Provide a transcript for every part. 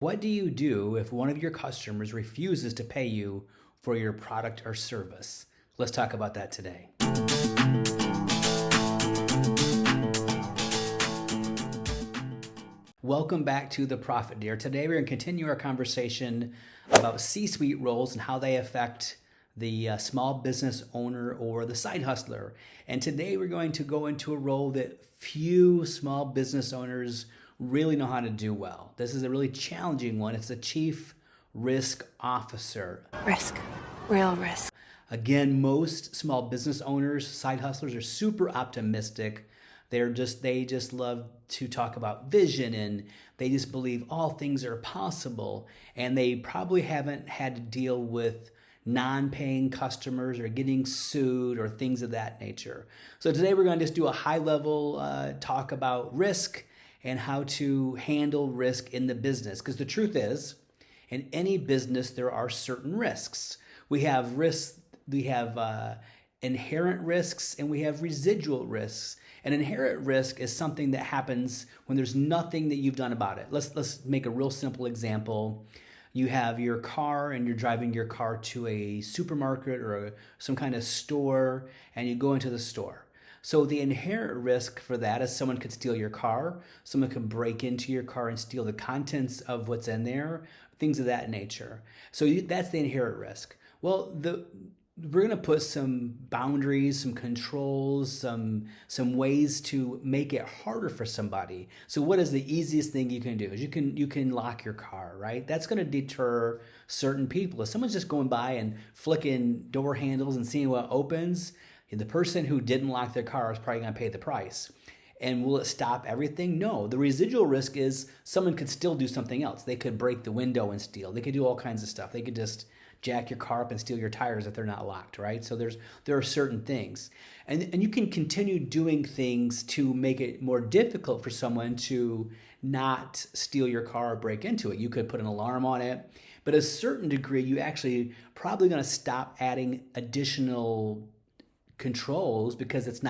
What do you do if one of your customers refuses to pay you for your product or service? Let's talk about that today. Welcome back to The Profit Deer. Today we're going to continue our conversation about C-suite roles and how they affect the small business owner or the side hustler. And today we're going to go into a role that few small business owners really know how to do well. This is a really challenging one. It's the Chief Risk Officer. Risk, real risk. Again, most small business owners, side hustlers are super optimistic. They just love to talk about vision, and they just believe all things are possible. And they probably haven't had to deal with non-paying customers or getting sued or things of that nature. So today we're going to just do a high-level talk about risk and how to handle risk in the business. Because the truth is, in any business, there are certain risks. We have risks, we have inherent risks, and we have residual risks. An inherent risk is something that happens when there's nothing that you've done about it. Let's make a real simple example. You have your car and you're driving your car to a supermarket or some kind of store, and you go into the store. So the inherent risk for that is someone could steal your car, someone could break into your car and steal the contents of what's in there, things of that nature. So that's the inherent risk. Well, we're going to put some boundaries, some controls, some ways to make it harder for somebody. So what is the easiest thing you can do? Is you can lock your car, right? That's going to deter certain people. If someone's just going by and flicking door handles and seeing what opens, the person who didn't lock their car is probably going to pay the price. And will it stop everything? No. The residual risk is someone could still do something else. They could break the window and steal. They could do all kinds of stuff. They could just jack your car up and steal your tires if they're not locked, right? So there are certain things. And you can continue doing things to make it more difficult for someone to not steal your car or break into it. You could put an alarm on it. But at a certain degree, you actually probably going to stop adding additional controls because it's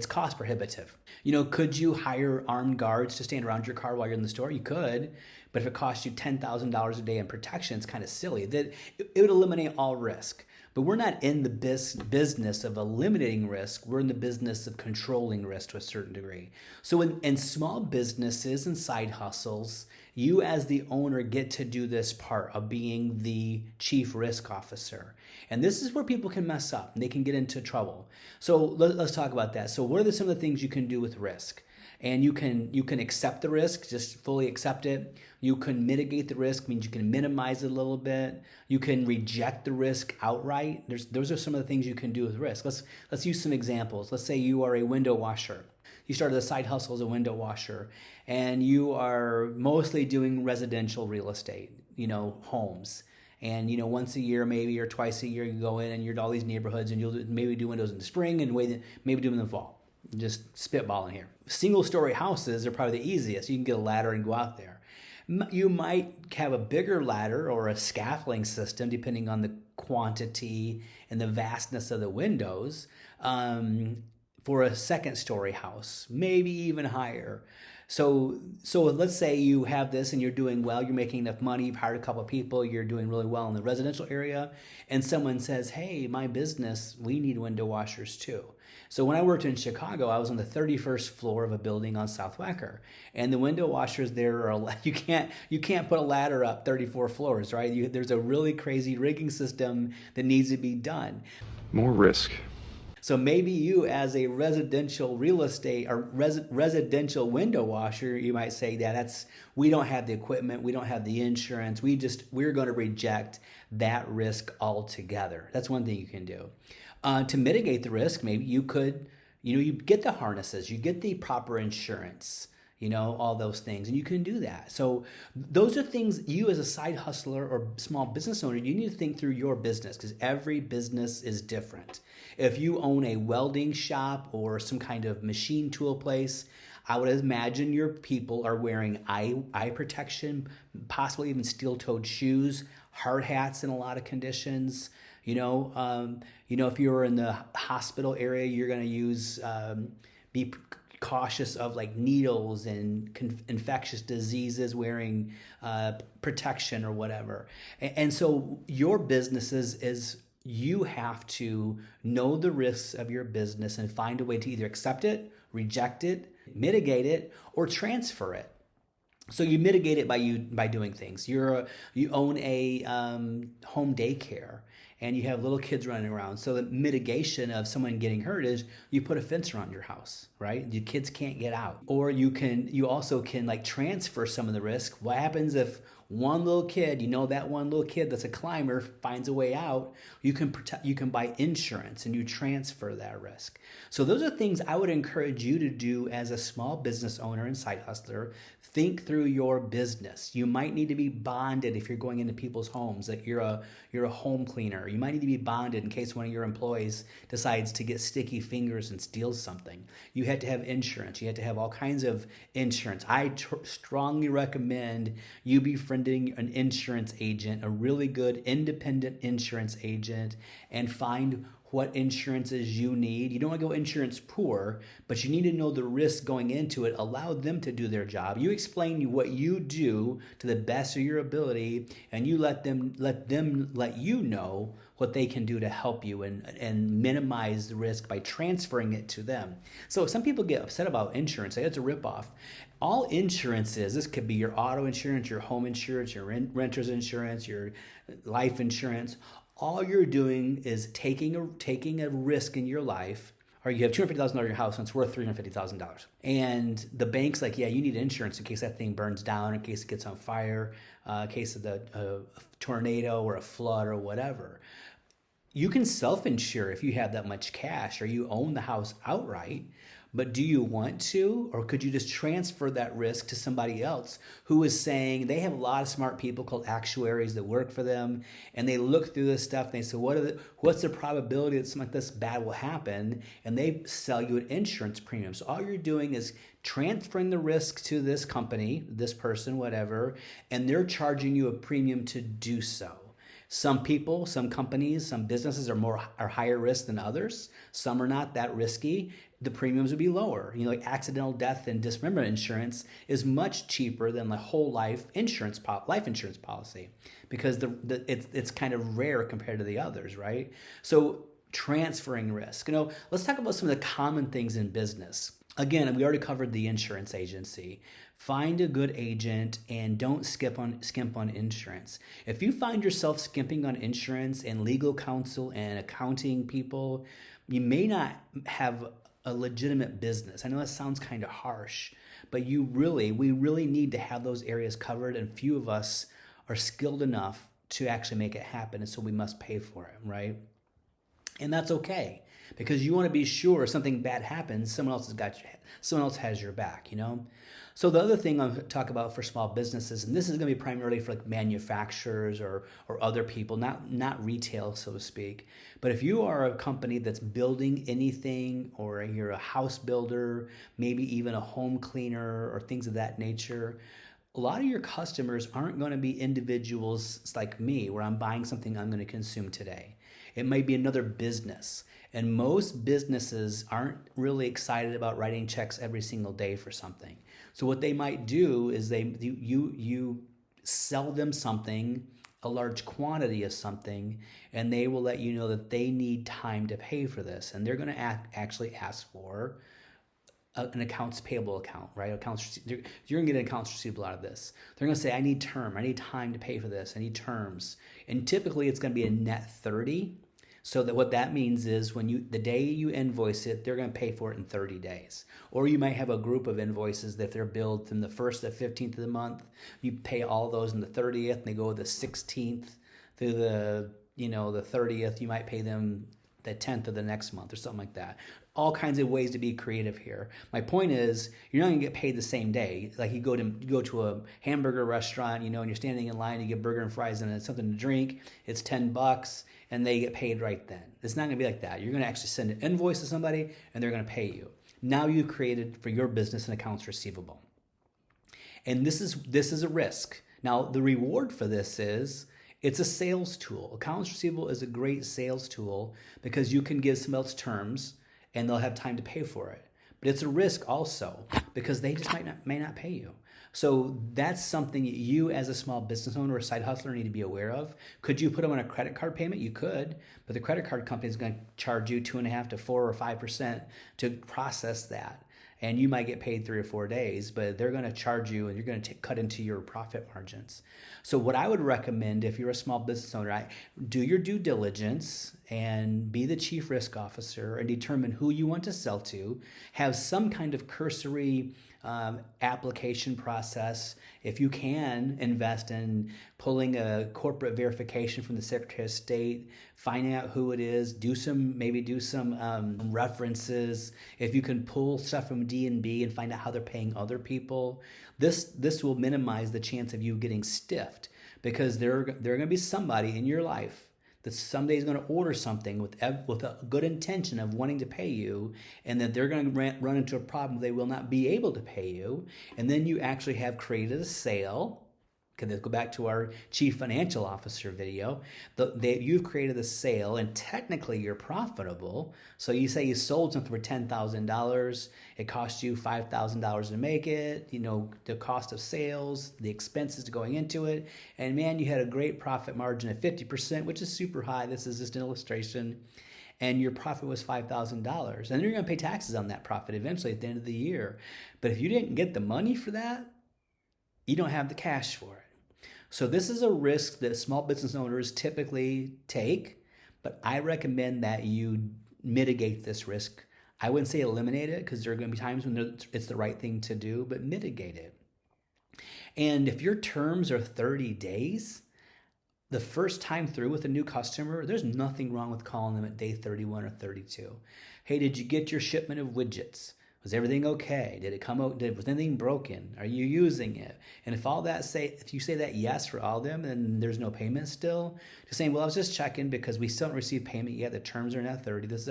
cost prohibitive. Could you hire armed guards to stand around your car while you're in the store? You could, but if it costs you $10,000 a day in protection, it's kind of silly. That it would eliminate all risk. But we're not in the business of eliminating risk. We're in the business of controlling risk to a certain degree. So in small businesses and side hustles, you as the owner get to do this part of being the chief risk officer. And this is where people can mess up and they can get into trouble. So let's talk about that. So what are some of the things you can do with risk? And you can accept the risk, just fully accept it. You can mitigate the risk, means you can minimize it a little bit. You can reject the risk outright. Those are some of the things you can do with risk. Let's use some examples. Let's say you are a window washer. You started a side hustle as a window washer, and you are mostly doing residential real estate, homes. And once a year, maybe, or twice a year, you go in and you're to all these neighborhoods, and you'll maybe do windows in the spring and maybe do them in the fall. Just spitballing here. Single-story houses are probably the easiest. You can get a ladder and go out there. You might have a bigger ladder or a scaffolding system, depending on the quantity and the vastness of the windows, for a second-story house, maybe even higher. So let's say you have this and you're doing well, you're making enough money, you've hired a couple of people, you're doing really well in the residential area, and someone says, hey, my business, we need window washers too. So when I worked in Chicago, I was on the 31st floor of a building on South Wacker, and the window washers there are, you can't put a ladder up 34 floors, right? There's a really crazy rigging system that needs to be done. More risk. So maybe you, as a residential real estate or residential window washer, you might say we don't have the equipment, we don't have the insurance, we're going to reject that risk altogether. That's one thing you can do. To mitigate the risk, maybe you could, you get the harnesses, you get the proper insurance, all those things, and you can do that. So those are things you as a side hustler or small business owner, you need to think through your business, because every business is different. If you own a welding shop or some kind of machine tool place, I would imagine your people are wearing eye protection, possibly even steel-toed shoes, hard hats in a lot of conditions. If you're in the hospital area, you're going to use cautious of like needles and infectious diseases, wearing protection or whatever. And so your business is you have to know the risks of your business and find a way to either accept it, reject it, mitigate it, or transfer it. So you mitigate it by doing things. You own a home daycare and you have little kids running around. So the mitigation of someone getting hurt is you put a fence around your house, right? Your kids can't get out. Or you also can like transfer some of the risk. What happens if one little kid, that one little kid that's a climber finds a way out? You can buy insurance and you transfer that risk. So those are things I would encourage you to do as a small business owner and side hustler. Think through your business. You might need to be bonded if you're going into people's homes, that you're a home cleaner. You might need to be bonded in case one of your employees decides to get sticky fingers and steals something. You had to have insurance. You had to have all kinds of insurance. I strongly recommend you befriending an insurance agent, a really good independent insurance agent, and find what insurances you need. You don't want to go insurance poor, but you need to know the risk going into it. Allow them to do their job. You explain what you do to the best of your ability, and you let them let you know what they can do to help you and minimize the risk by transferring it to them. So some people get upset about insurance. Say it's a ripoff. All insurances, this could be your auto insurance, your home insurance, your renter's insurance, your life insurance. All you're doing is taking a risk in your life, or you have $250,000 in your house and it's worth $350,000. And the bank's like, yeah, you need insurance in case that thing burns down, in case it gets on fire, in case of a tornado or a flood or whatever. You can self-insure if you have that much cash or you own the house outright. But do you want to, or could you just transfer that risk to somebody else who is saying, they have a lot of smart people called actuaries that work for them, and they look through this stuff and they say, what's the probability that something like this bad will happen? And they sell you an insurance premium. So all you're doing is transferring the risk to this company, this person, whatever, and they're charging you a premium to do so. Some people, some companies, some businesses are higher risk than others. Some are not that risky. The premiums would be lower. Like accidental death and dismemberment insurance is much cheaper than the whole life insurance policy because it's kind of rare compared to the others, right? So transferring risk. Let's talk about some of the common things in business. Again, we already covered the insurance agency. Find a good agent and don't skimp on insurance. If you find yourself skimping on insurance and legal counsel and accounting people, you may not have a legitimate business. I know that sounds kind of harsh, but we really need to have those areas covered, and few of us are skilled enough to actually make it happen, and so we must pay for it, right? And that's okay, because you want to be sure if something bad happens, someone else has your back, So the other thing I'll talk about for small businesses, and this is going to be primarily for like manufacturers or other people, not retail, so to speak. But if you are a company that's building anything, or you're a house builder, maybe even a home cleaner or things of that nature, a lot of your customers aren't going to be individuals like me, where I'm buying something I'm going to consume today. It might be another business. And most businesses aren't really excited about writing checks every single day for something. So what they might do is you sell them something, a large quantity of something, and they will let you know that they need time to pay for this. And they're going to actually ask for an accounts payable account, right? You're going to get an accounts receivable out of this. They're going to say, I need time to pay for this. I need terms. And typically it's going to be a net 30. So that what that means is the day you invoice it, they're going to pay for it in 30 days. Or you might have a group of invoices that they're billed from the 1st to 15th of the month. You pay all those on the 30th, and they go the 16th through the 30th. You might pay them the 10th of the next month or something like that. All kinds of ways to be creative here. My point is, you're not going to get paid the same day. Like you go to a hamburger restaurant, and you're standing in line, you get burger and fries and something to drink. It's $10, and they get paid right then. It's not going to be like that. You're going to actually send an invoice to somebody, and they're going to pay you. Now you've created for your business an accounts receivable, and this is a risk. Now the reward for this is, it's a sales tool. Accounts receivable is a great sales tool because you can give somebody else terms and they'll have time to pay for it. but it's a risk also because they just may not pay you. So that's something that you as a small business owner or side hustler need to be aware of. Could you put them on a credit card payment? You could, but the credit card company is going to charge you 2.5 to 4 or 5% to process that. And you might get paid 3 or 4 days, but they're going to charge you and you're going to cut into your profit margins. So what I would recommend if you're a small business owner, do your due diligence and be the chief risk officer and determine who you want to sell to. Have some kind of cursory application process. If you can invest in pulling a corporate verification from the Secretary of State, finding out who it is, do some references. If you can pull stuff from D&B and find out how they're paying other people, this will minimize the chance of you getting stiffed, because there are going to be somebody in your life that someday is going to order something with a good intention of wanting to pay you, and that they're going to run into a problem they will not be able to pay you. And then you actually have created a sale. Okay, let's go back to our chief financial officer video. You've created a sale, and technically you're profitable. So you say you sold something for $10,000. It cost you $5,000 to make it. You know, the cost of sales, the expenses to going into it. And man, you had a great profit margin of 50%, which is super high. This is just an illustration. And your profit was $5,000. And you're going to pay taxes on that profit eventually at the end of the year. But if you didn't get the money for that, you don't have the cash for it. So this is a risk that small business owners typically take, but I recommend that you mitigate this risk. I wouldn't say eliminate it, because there are going to be times when it's the right thing to do, but mitigate it. And if your terms are 30 days, the first time through with a new customer, there's nothing wrong with calling them at day 31 or 32. Hey, did you get your shipment of widgets? Was everything okay? Did it come out? Was anything broken? Are you using it? And if you say that yes for all of them, and there's no payment still, just saying, well, I was just checking because we still haven't received payment yet. The terms are not 30. This is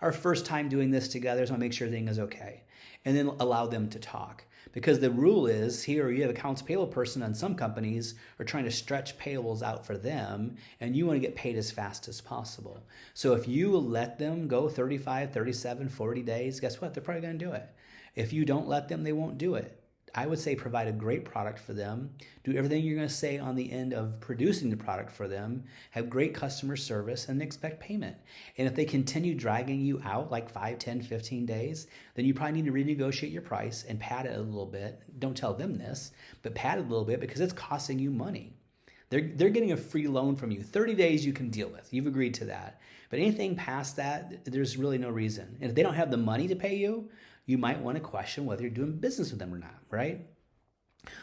our first time doing this together, so I want to make sure everything is okay. And then allow them to talk. Because the rule is here, you have accounts payable person on some companies are trying to stretch payables out for them, and you want to get paid as fast as possible. So if you let them go 35, 37, 40 days, guess what? They're probably going to do it. If you don't let them, they won't do it. I would say provide a great product for them, do everything you're going to say on the end of producing the product for them, have great customer service, and expect payment. And if they continue dragging you out like 5, 10, 15 days, then you probably need to renegotiate your price and pad it a little bit. Don't tell them this, but pad it a little bit, because it's costing you money. They're getting a free loan from you. 30 days you can deal with. You've agreed to that. But anything past that, there's really no reason. And if they don't have the money to pay you, you might want to question whether you're doing business with them or not, right?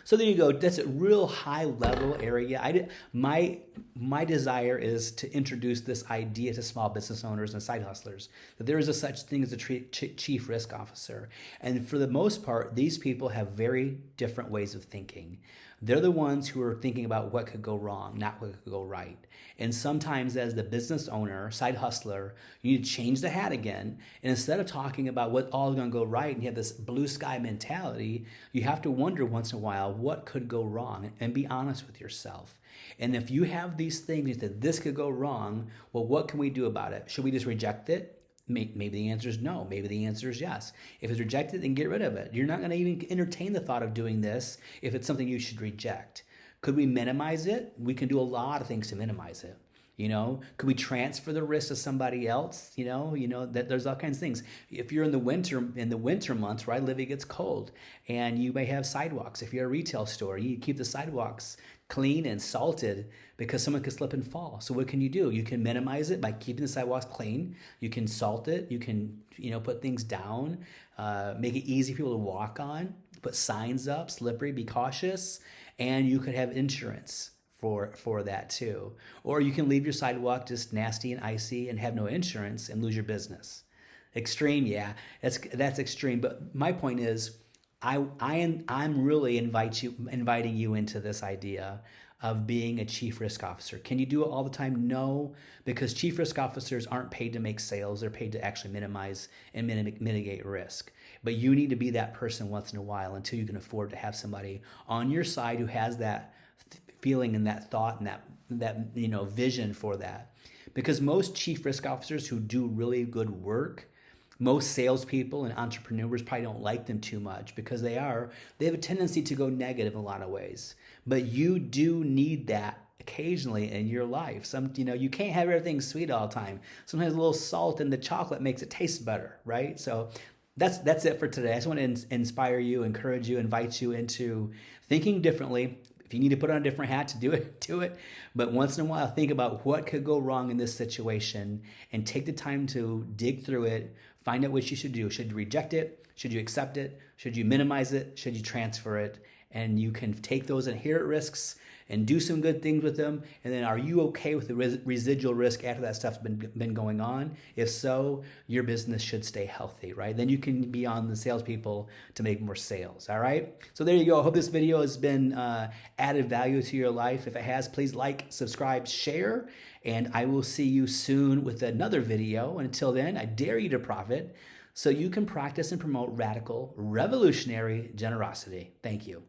So there you go. That's a real high level area. My desire is to introduce this idea to small business owners and side hustlers, that there is a such thing as a chief risk officer. And for the most part, these people have very different ways of thinking. They're the ones who are thinking about what could go wrong, not what could go right. And sometimes as the business owner, side hustler, you need to change the hat again. And instead of talking about what all is going to go right and you have this blue sky mentality, you have to wonder once in a while what could go wrong, and be honest with yourself. And if you have these things that this could go wrong, well, what can we do about it? Should we just reject it? Maybe the answer is no. Maybe the answer is yes. If it's rejected, then get rid of it. You're not going to even entertain the thought of doing this if it's something you should reject. Could we minimize it? We can do a lot of things to minimize it. Could we transfer the risk to somebody else? That there's all kinds of things. If you're in the winter months, right, it gets cold, and you may have sidewalks. If you're a retail store, you keep the sidewalks clean and salted because someone could slip and fall. So what can you do? You can minimize it by keeping the sidewalks clean. You can salt it. You can, put things down, make it easy for people to walk on, put signs up, slippery, be cautious, and you could have insurance for that too. Or you can leave your sidewalk just nasty and icy and have no insurance and lose your business. Extreme, yeah, that's extreme. But my point is, I'm really inviting you into this idea of being a chief risk officer. Can you do it all the time? No, because chief risk officers aren't paid to make sales. They're paid to actually minimize and mitigate risk. But you need to be that person once in a while until you can afford to have somebody on your side who has that feeling and that thought and that vision for that. Because most chief risk officers who do really good work, Most salespeople and entrepreneurs probably don't like them too much because they have a tendency to go negative in a lot of ways. But you do need that occasionally in your life. You can't have everything sweet all the time. Sometimes a little salt in the chocolate makes it taste better, right? So that's it for today. I just want to inspire you, encourage you, invite you into thinking differently. If you need to put on a different hat to do it, do it. But once in a while, think about what could go wrong in this situation and take the time to dig through it, find out what you should do. Should you reject it? Should you accept it? Should you minimize it? Should you transfer it? And you can take those inherent risks and do some good things with them. And then are you okay with the residual risk after that stuff's been going on? If so, your business should stay healthy, right? Then you can be on the salespeople to make more sales, all right? So there you go. I hope this video has been added value to your life. If it has, please like, subscribe, share, and I will see you soon with another video. And until then, I dare you to profit so you can practice and promote radical, revolutionary generosity. Thank you.